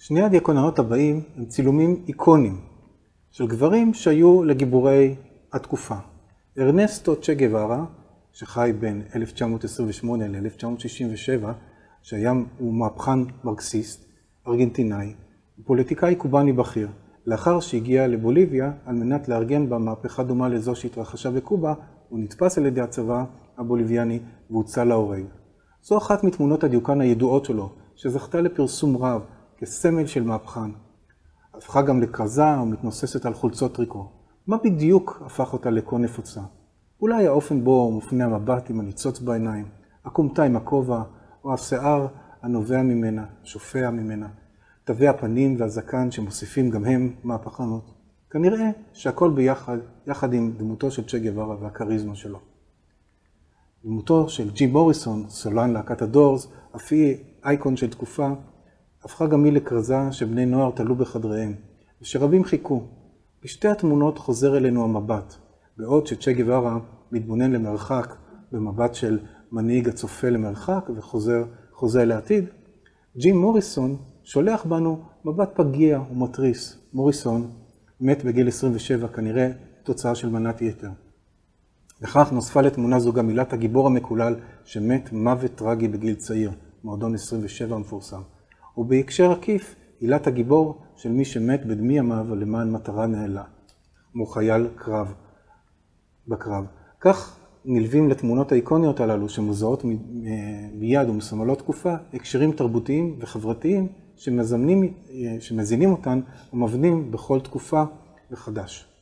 שני הדיוקנאות הבאים הם צילומים איקונים של גברים שהיו לגיבורי התקופה. ארנסטו צ'ה גווארה, שחי בין 1928 ל-1967, הוא מהפכן מרקסיסט, ארגנטינאי, פוליטיקאי קובני בכיר. לאחר שהגיע לבוליביה על מנת לארגן במהפכה דומה לזו שהתרחשה בקובה, הוא נתפס על ידי הצבא הבוליביאני והוצא להורג. זו אחת מתמונות הדיוקן הידועות שלו, שזכתה לפרסום רב כסמל של מהפכן. הפכה גם לכרזה ומתנוססת על חולצות טריקו. מה בדיוק הפך אותה לקון נפוצה? אולי האופן בו מופנה המבט עם הניצוץ בעיניים, הכומתה עם הכובע, או השיער הנובע ממנה, שופע ממנה, תווי הפנים והזקן שמוסיפים גם הם מהפכנות. כנראה שהכל ביחד, יחד עם דמותו של צ'ה גווארה והכריזמה שלו. דמותו של ג'ים מוריסון, סולן להקת הדורס, אף היא אייקון של תקופה, הפכה גם היא לכרזה שבני נוער תלו בחדריהם, ושרבים חיכו. בשתי התמונות חוזר אלינו המבט, בעוד שצ'ה גווארה מתבונן למרחק במבט של מנהיג הצופה למרחק וחוזר לעתיד, ג'ים מוריסון שולח בנו מבט פגיע ומטריס. מוריסון מת בגיל 27, כנראה תוצאה של מנת יתר. לכך נוספה לתמונה זו גם מילת הגיבור המקולל שמת מוות טרגי בגיל צעיר, מועדון 27 המפורסם. ובהקשר עקיף, עילת הגיבור של מי שמת בדמי ימיו למען מטרה נעלה, כמו חייל קרב בקרב. כך נלווים לתמונות האיקוניות הללו שמוזעות מיד ומסמלות תקופה, הקשרים תרבותיים וחברתיים שמזינים אותן ומבנים בכל תקופה מחדש.